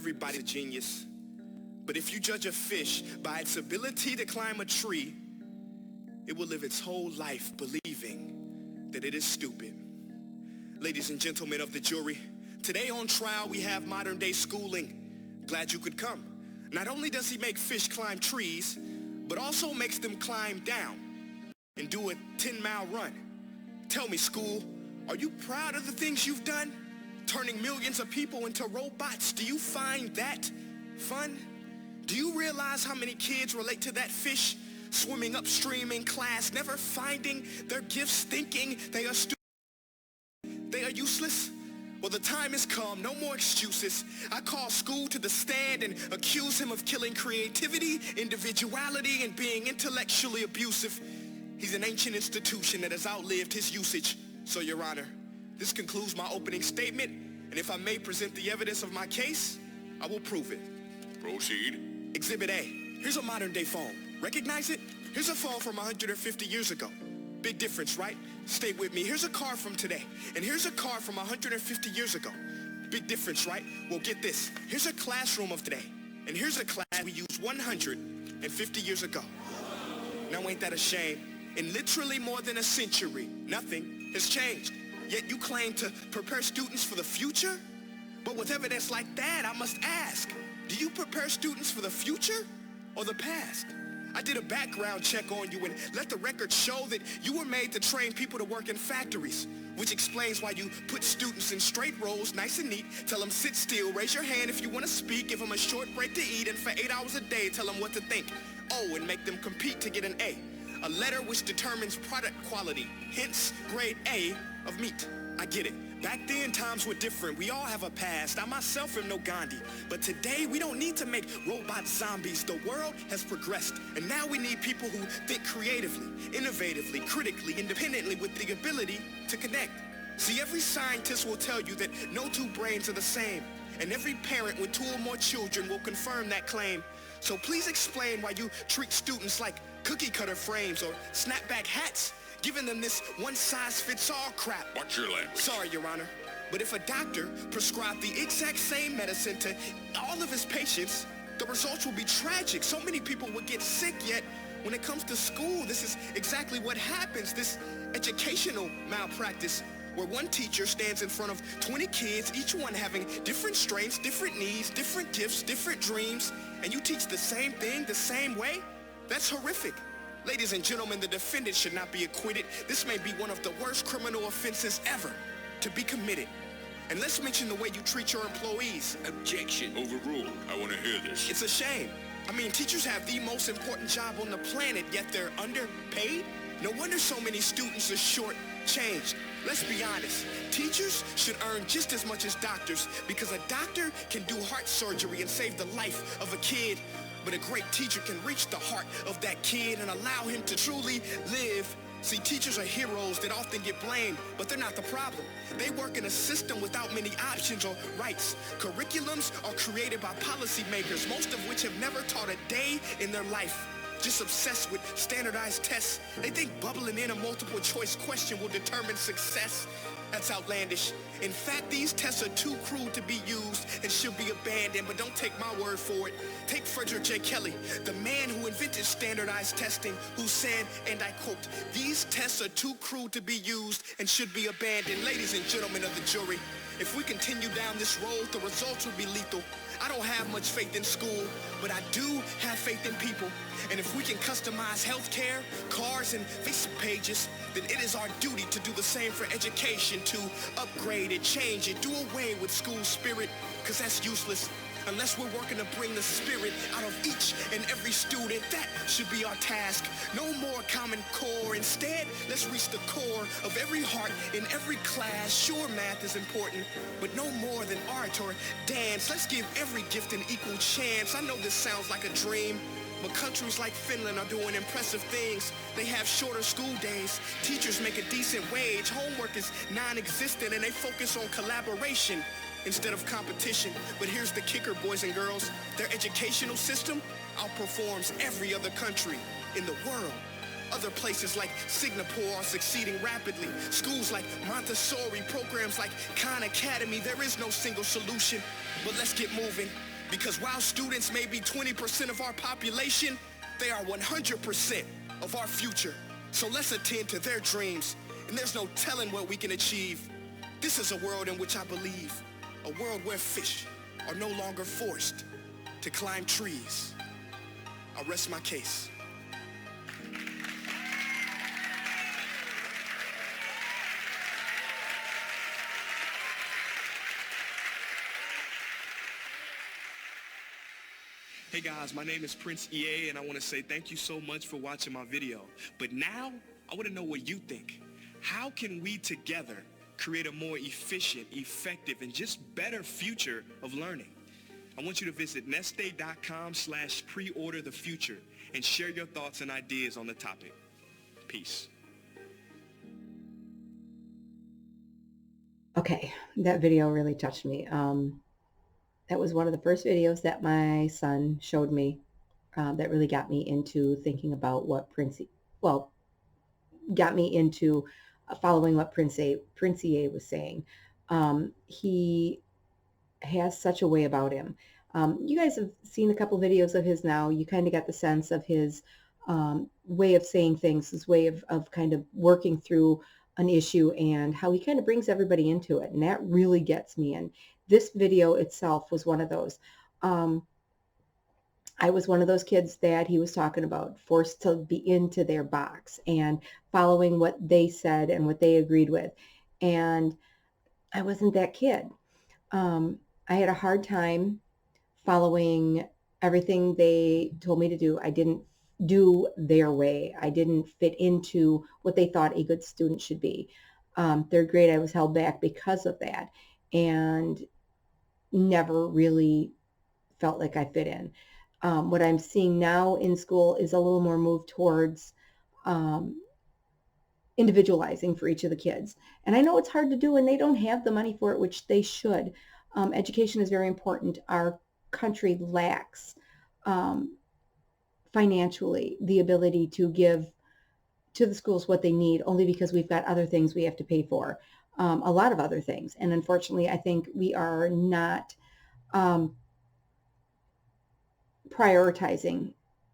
everybody's a genius. But if you judge a fish by its ability to climb a tree, it will live its whole life believing that it is stupid. Ladies and gentlemen of the jury, today on trial we have modern day schooling. Glad you could come. Not only does he make fish climb trees, but also makes them climb down and do a 10-mile run. Tell me, school, are you proud of the things you've done? Turning millions of people into robots, do you find that fun? Do you realize how many kids relate to that fish swimming upstream in class, never finding their gifts, thinking they are stupid, they are useless? Well, the time has come, no more excuses. I call school to the stand and accuse him of killing creativity, individuality, and being intellectually abusive. He's an ancient institution that has outlived his usage. So, Your Honor, this concludes my opening statement, and if I may present the evidence of my case, I will prove it. Proceed. Exhibit A. Here's a modern-day phone. Recognize it? Here's a phone from 150 years ago. Big difference, right? Stay with me. Here's a car from today, and here's a car from 150 years ago. Big difference, right? Well, get this. Here's a classroom of today, and here's a class we used 150 years ago. Now, ain't that a shame? In literally more than a century, nothing has changed. Yet you claim to prepare students for the future? But with evidence like that, I must ask, do you prepare students for the future or the past? I did a background check on you and let the record show that you were made to train people to work in factories, which explains why you put students in straight rows, nice and neat, tell them sit still, raise your hand if you want to speak, give them a short break to eat, and for 8 hours a day, tell them what to think. Oh, and make them compete to get an A, a letter which determines product quality, hence grade A of meat. I get it. Back then, times were different. We all have a past. I myself am no Gandhi. But today, we don't need to make robot zombies. The world has progressed. And now we need people who think creatively, innovatively, critically, independently, with the ability to connect. See, every scientist will tell you that no two brains are the same. And every parent with 2 or more children will confirm that claim. So please explain why you treat students like cookie cutter frames or snapback hats, giving them this one-size-fits-all crap. Watch your language. Sorry, Your Honor, but if a doctor prescribed the exact same medicine to all of his patients, the results will be tragic. So many people would get sick, yet when it comes to school, this is exactly what happens, this educational malpractice, where one teacher stands in front of 20 kids, each one having different strengths, different needs, different gifts, different dreams, and you teach the same thing the same way? That's horrific. Ladies and gentlemen, the defendant should not be acquitted. This may be one of the worst criminal offenses ever to be committed. And let's mention the way you treat your employees. Objection. Overruled. I want to hear this. It's a shame. I mean, teachers have the most important job on the planet, yet they're underpaid? No wonder so many students are short-changed. Let's be honest. Teachers should earn just as much as doctors, because a doctor can do heart surgery and save the life of a kid. But a great teacher can reach the heart of that kid and allow him to truly live. See, teachers are heroes that often get blamed, but they're not the problem. They work in a system without many options or rights. Curriculums are created by policymakers, most of which have never taught a day in their life. Just obsessed with standardized tests. They think bubbling in a multiple choice question will determine success. That's outlandish. In fact, these tests are too cruel to be used and should be abandoned, but don't take my word for it. Take Frederick J. Kelly, the man who invented standardized testing, who said, and I quote, "These tests are too cruel to be used and should be abandoned." Ladies and gentlemen of the jury, if we continue down this road, the results will be lethal. I don't have much faith in school, but I do have faith in people. And if we can customize healthcare, cars, and Facebook pages, then it is our duty to do the same for education, to upgrade it, change it, do away with school spirit, because that's useless. Unless we're working to bring the spirit out of each and every student, that should be our task. No more Common Core. Instead, let's reach the core of every heart in every class. Sure, math is important, but no more than art or dance. Let's give every gift an equal chance. I know this sounds like a dream, but countries like Finland are doing impressive things. They have shorter school days. Teachers make a decent wage. Homework is non-existent, and they focus on collaboration instead of competition. But here's the kicker, boys and girls. Their educational system outperforms every other country in the world. Other places like Singapore are succeeding rapidly. Schools like Montessori, programs like Khan Academy, there is no single solution. But let's get moving. Because while students may be 20% of our population, they are 100% of our future. So let's attend to their dreams, and there's no telling what we can achieve. This is a world in which I believe, a world where fish are no longer forced to climb trees. I rest my case. Hey guys, my name is Prince EA, and I want to say thank you so much for watching my video. But now, I want to know what you think. How can we together create a more efficient, effective, and just better future of learning? I want you to visit nestday.com/preorder the future and share your thoughts and ideas on the topic. Peace. Okay, that video really touched me. That was one of the first videos that my son showed me that really got me into thinking about what got me into following what Prince EA was saying. He has such a way about him. You guys have seen a couple videos of his now. You kind of got the sense of his way of saying things, his way of kind of working through an issue and how he kind of brings everybody into it. And that really gets me in. This video itself was one of those. I was one of those kids that he was talking about, forced to be into their box and following what they said and what they agreed with. And I wasn't that kid. I had a hard time following everything they told me to do. I didn't do their way. I didn't fit into what they thought a good student should be. Third grade, I was held back because of that and never really felt like I fit in. What I'm seeing now in school is a little more move towards individualizing for each of the kids. And I know it's hard to do and they don't have the money for it, which they should. Education is very important. Our country lacks financially the ability to give to the schools what they need, only because we've got other things we have to pay for, a lot of other things. And unfortunately, I think we are not prioritizing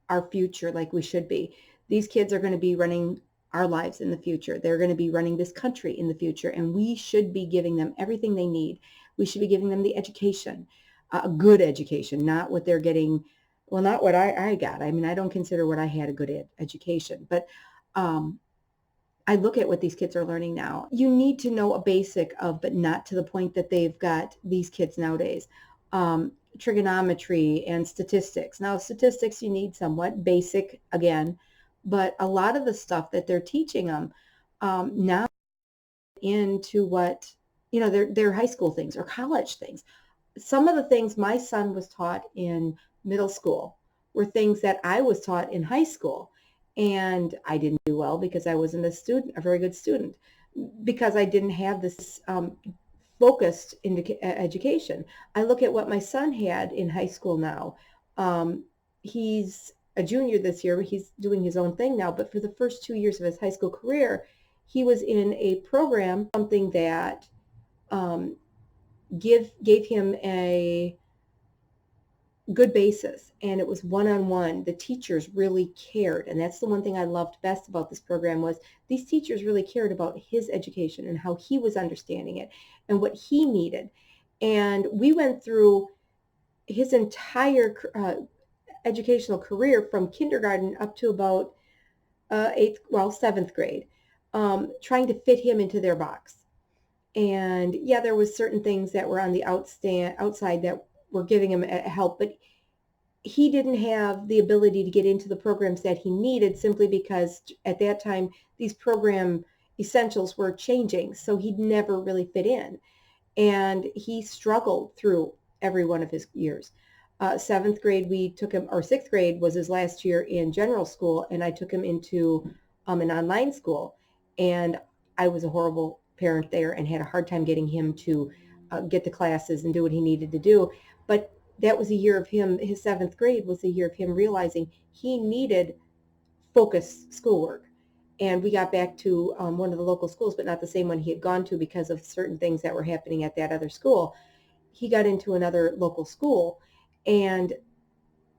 our future like we should be. These kids are going to be running our lives in the future. They're going to be running this country in the future, and we should be giving them everything they need. We should be giving them the education, a good education, not what they're getting. Well, not what I got. I mean, I don't consider what I had a good education, but I look at what these kids are learning now. You need to know a basic of, but not to the point that they've got these kids nowadays. Trigonometry and statistics. Now, statistics you need somewhat basic again, but a lot of the stuff that they're teaching them now into what, their high school things or college things. Some of the things my son was taught in middle school were things that I was taught in high school. And I didn't do well because I wasn't a very good student, because I didn't have this focused education. I look at what my son had in high school now. He's a junior this year. He's doing his own thing now. But for the first 2 years of his high school career, he was in a program, something that gave him a good basis, and it was one-on-one. The teachers really cared, and that's the one thing I loved best about this program was these teachers really cared about his education and how he was understanding it and what he needed. And we went through his entire educational career from kindergarten up to about seventh grade, trying to fit him into their box. And yeah, there was certain things that were on the outside that were giving him help, but he didn't have the ability to get into the programs that he needed simply because at that time these program essentials were changing, so he'd never really fit in, and he struggled through every one of his years. Seventh grade we took him, or sixth grade was his last year in general school, and I took him into an online school, and I was a horrible parent there and had a hard time getting him to get to classes and do what he needed to do. But that was a year of him, his seventh grade was a year of him realizing he needed focused schoolwork. And we got back to one of the local schools, but not the same one he had gone to because of certain things that were happening at that other school. He got into another local school, And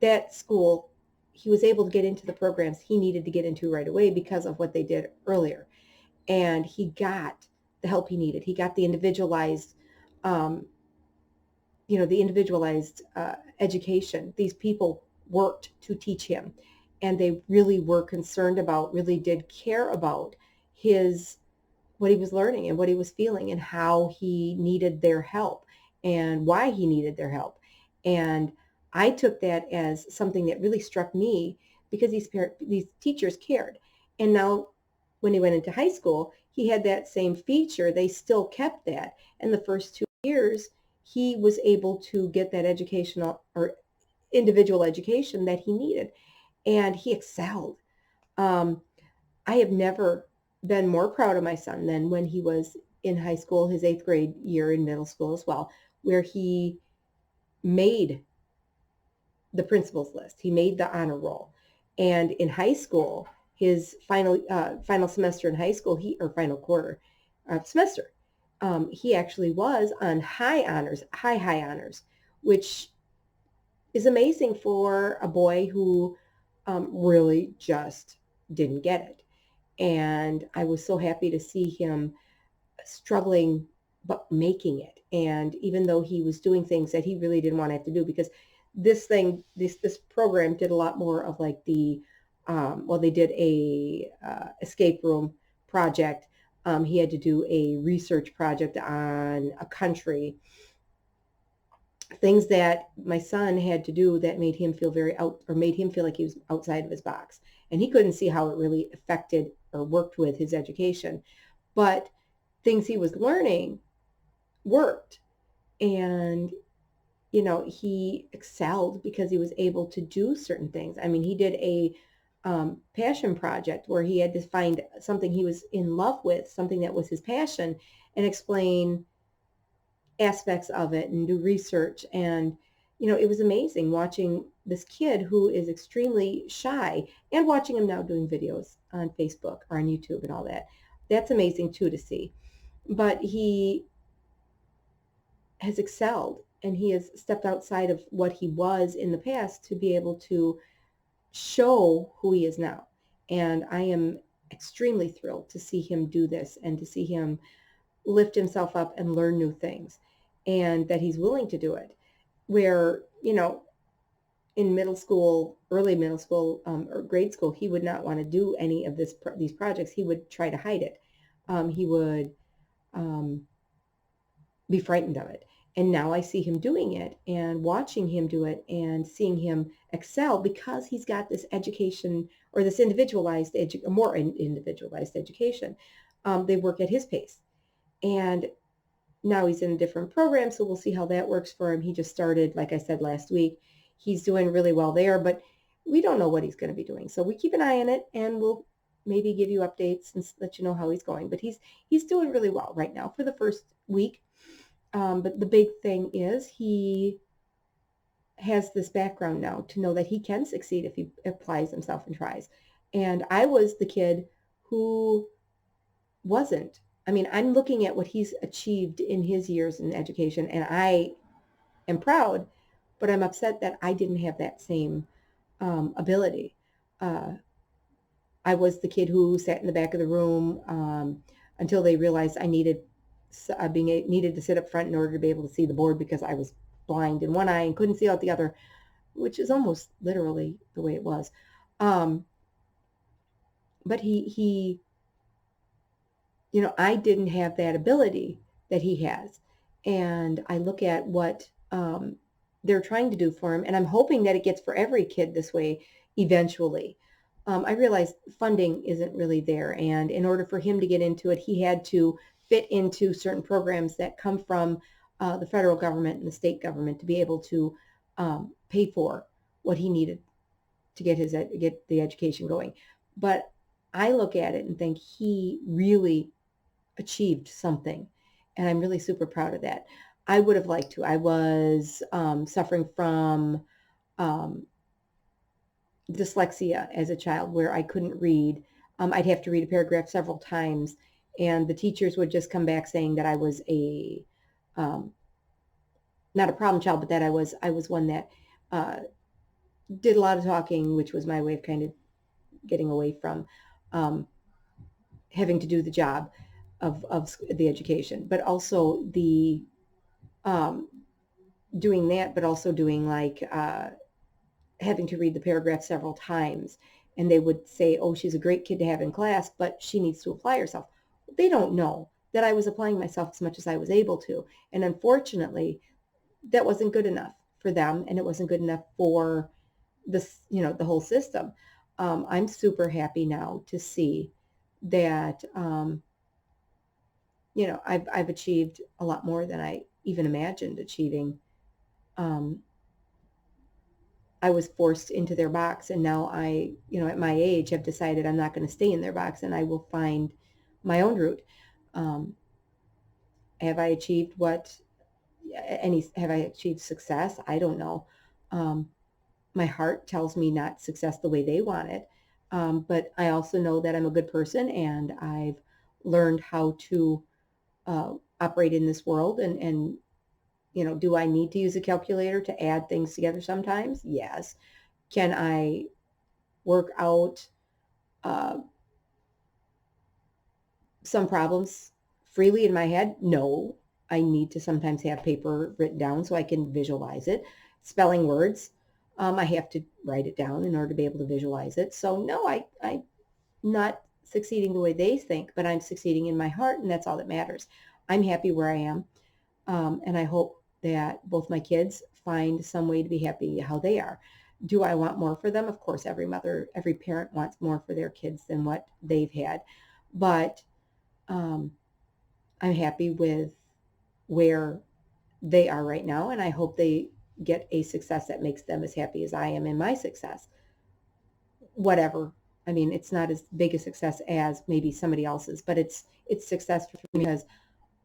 that school, he was able to get into the programs he needed to get into right away because of what they did earlier. And he got the help he needed. He got the individualized, um, the individualized education. These people worked to teach him, and they really were concerned about, really did care about what he was learning and what he was feeling and how he needed their help and why he needed their help. And I took that as something that really struck me because these teachers cared. And now when he went into high school, he had that same feature. They still kept that. And the first 2 years, he was able to get that educational or individual education that he needed. And he excelled. Um, I have never been more proud of my son than when he was in high school, his 8th grade year in middle school as well, where he made the principal's list. He made the honor roll. And in high school, his final semester in high school, final quarter semester, he actually was on high honors, which is amazing for a boy who really just didn't get it. And I was so happy to see him struggling but making it. And even though he was doing things that he really didn't want to have to do, because this program did a lot more of like they did a escape room project. He had to do a research project on a country, things that my son had to do that made him feel made him feel like he was outside of his box. And he couldn't see how it really affected or worked with his education. But things he was learning worked. And, he excelled because he was able to do certain things. I mean, he did a passion project where he had to find something he was in love with, something that was his passion, and explain aspects of it and do research. And, it was amazing watching this kid who is extremely shy and watching him now doing videos on Facebook or on YouTube and all that. That's amazing too to see. But he has excelled and he has stepped outside of what he was in the past to be able to show who he is now. And I am extremely thrilled to see him do this and to see him lift himself up and learn new things, and that he's willing to do it. Where, in middle school, early middle school or grade school, he would not want to do any of these projects. He would try to hide it. He would be frightened of it. And now I see him doing it and watching him do it and seeing him excel because he's got this education or this more individualized education. They work at his pace. And now he's in a different program, so we'll see how that works for him. He just started, like I said, last week. He's doing really well there, but we don't know what he's going to be doing. So we keep an eye on it, and we'll maybe give you updates and let you know how he's going. But he's doing really well right now for the first week. But the big thing is he has this background now to know that he can succeed if he applies himself and tries. And I was the kid who wasn't. I mean, I'm looking at what he's achieved in his years in education, and I am proud, but I'm upset that I didn't have that same ability. I was the kid who sat in the back of the room until they realized I needed to sit up front in order to be able to see the board because I was blind in one eye and couldn't see out the other, which is almost literally the way it was. But he I didn't have that ability that he has. And I look at what they're trying to do for him, and I'm hoping that it gets for every kid this way eventually. I realize funding isn't really there, and in order for him to get into it, he had to fit into certain programs that come from the federal government and the state government to be able to pay for what he needed to get the education going. But I look at it and think he really achieved something, and I'm really super proud of that. I would have liked to. I was suffering from dyslexia as a child where I couldn't read. I'd have to read a paragraph several times, and the teachers would just come back saying that I was not a problem child, but that I was one that did a lot of talking, which was my way of kind of getting away from um, having to do the job of the education, but also the um, doing that, but also doing like having to read the paragraph several times. And they would say, oh, she's a great kid to have in class, but she needs to apply herself. They don't know that I was applying myself as much as I was able to. And unfortunately, that wasn't good enough for them, and it wasn't good enough for this, the whole system. I'm super happy now to see that, I've achieved a lot more than I even imagined achieving. Um, I was forced into their box, and now I, at my age, have decided I'm not going to stay in their box, and I will find my own route. Um, have I achieved have I achieved success? I don't know. Um, my heart tells me not success the way they want it. But I also know that I'm a good person, and I've learned how to operate in this world. And do I need to use a calculator to add things together sometimes? Yes. Can I work out uh, some problems freely in my head? No. I need to sometimes have paper written down so I can visualize it. Spelling words, I have to write it down in order to be able to visualize it. So no, I'm not succeeding the way they think, but I'm succeeding in my heart, and that's all that matters. I'm happy where I am, and I hope that both my kids find some way to be happy how they are. Do I want more for them? Of course, every mother, every parent wants more for their kids than what they've had, but um, I'm happy with where they are right now, and I hope they get a success that makes them as happy as I am in my success. Whatever. I mean, it's not as big a success as maybe somebody else's, but it's success for me because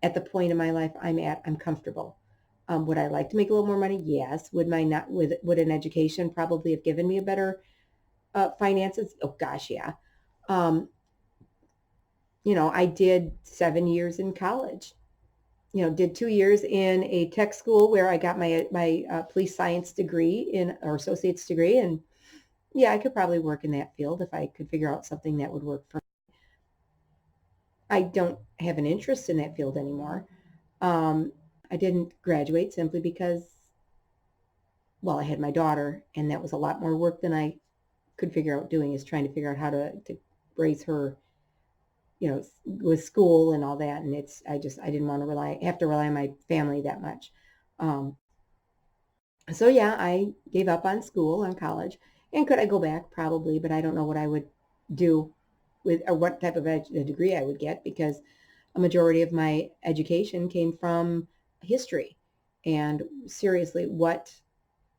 at the point in my life I'm at, I'm comfortable. Would I like to make a little more money? Yes. Would would an education probably have given me a better finances? Oh gosh, yeah. Um, I did 7 years in college. Did 2 years in a tech school where I got my police science degree or associate's degree, and yeah, I could probably work in that field if I could figure out something that would work for me. I don't have an interest in that field anymore. I didn't graduate simply because, well, I had my daughter, and that was a lot more work than I could figure out doing, is trying to figure out how to raise her, with school and all that. And I didn't want to have to rely on my family that much. Um, so yeah, I gave up on school, on college. And could I go back? Probably, but I don't know what I would do with, or what type of a degree I would get, because a majority of my education came from history. And seriously, what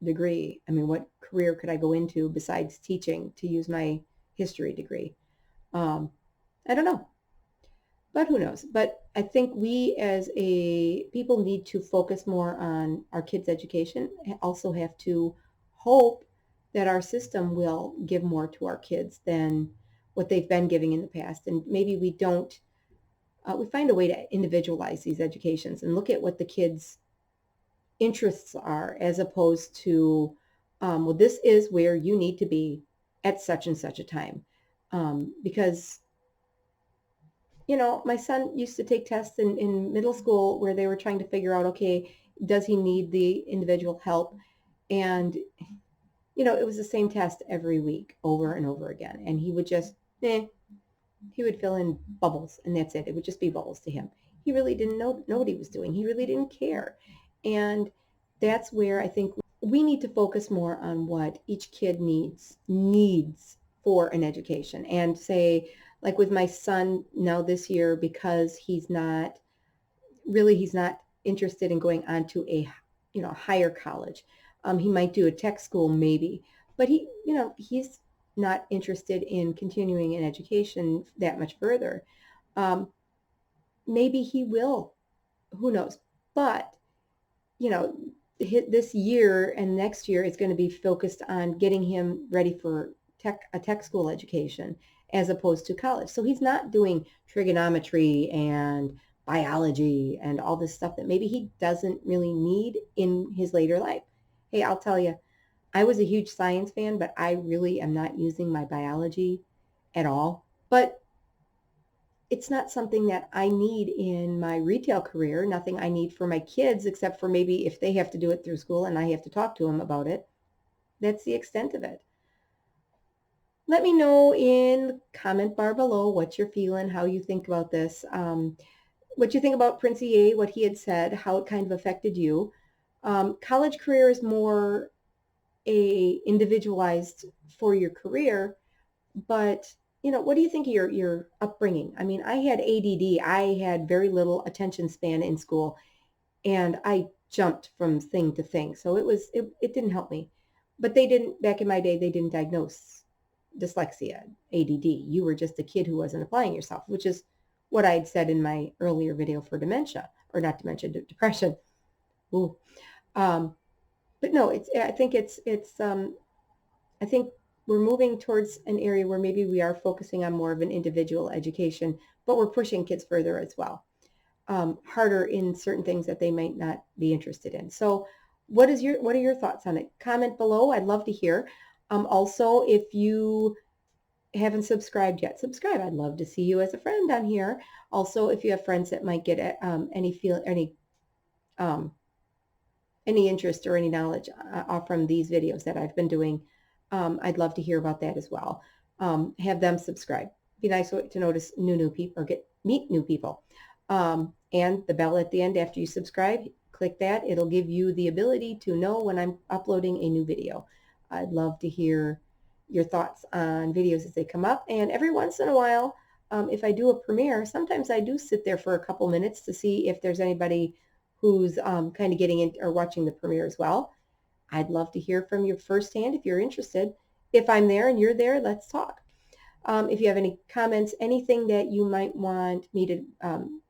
degree, I mean, what career could I go into besides teaching to use my history degree? Um, I don't know, but who knows? But I think we as a people need to focus more on our kids' education. Also have to hope that our system will give more to our kids than what they've been giving in the past. And maybe we find a way to individualize these educations and look at what the kids' interests are, as opposed to, well, this is where you need to be at such and such a time. Because my son used to take tests in middle school where they were trying to figure out, okay, does he need the individual help? And, it was the same test every week over and over again. And he would just, he would fill in bubbles, and that's it. It would just be bubbles to him. He really didn't know what he was doing. He really didn't care. And that's where I think we need to focus more on what each kid needs for an education. And say, like with my son now this year, because he's not interested in going on to a higher college. He might do a tech school maybe, but he's not interested in continuing in education that much further. Maybe he will, who knows? But this year and next year is going to be focused on getting him ready for a tech school education as opposed to college. So he's not doing trigonometry and biology and all this stuff that maybe he doesn't really need in his later life. Hey, I'll tell you, I was a huge science fan, but I really am not using my biology at all. But it's not something that I need in my retail career, nothing I need for my kids, except for maybe if they have to do it through school and I have to talk to them about it. That's the extent of it. Let me know in the comment bar below what you're feeling, how you think about this, what you think about Prince EA, what he had said, how it kind of affected you. College career is more individualized for your career, but what do you think of your upbringing? I mean, I had ADD. I had very little attention span in school, and I jumped from thing to thing. So it didn't help me. But they didn't, back in my day, they didn't diagnose dyslexia, ADD. You were just a kid who wasn't applying yourself, which is what I had said in my earlier video for dementia, or not dementia, depression. Ooh. But no, I think I think we're moving towards an area where maybe we are focusing on more of an individual education, but we're pushing kids further as well, harder in certain things that they might not be interested in. So what are your thoughts on it? Comment below. I'd love to hear. Also, if you haven't subscribed yet, subscribe. I'd love to see you as a friend on here. Also, if you have friends that might get any interest or any knowledge from these videos that I've been doing, I'd love to hear about that as well. Have them subscribe. Be nice to notice new people or meet new people. And the bell at the end after you subscribe, click that. It'll give you the ability to know when I'm uploading a new video. I'd love to hear your thoughts on videos as they come up. And every once in a while, if I do a premiere, sometimes I do sit there for a couple minutes to see if there's anybody who's kind of getting in or watching the premiere as well. I'd love to hear from you firsthand if you're interested. If I'm there and you're there, let's talk. If you have any comments, anything that you might want me to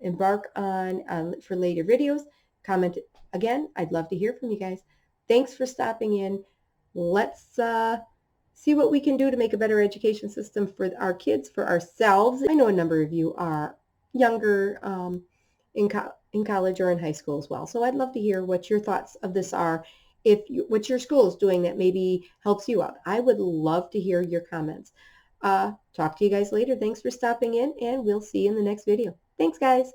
embark on for later videos, comment again. I'd love to hear from you guys. Thanks for stopping in. Let's see what we can do to make a better education system for our kids, for ourselves. I know a number of you are younger in college or in high school as well. So I'd love to hear what your thoughts of this are. What your school is doing that maybe helps you out. I would love to hear your comments. Talk to you guys later. Thanks for stopping in, and we'll see you in the next video. Thanks, guys.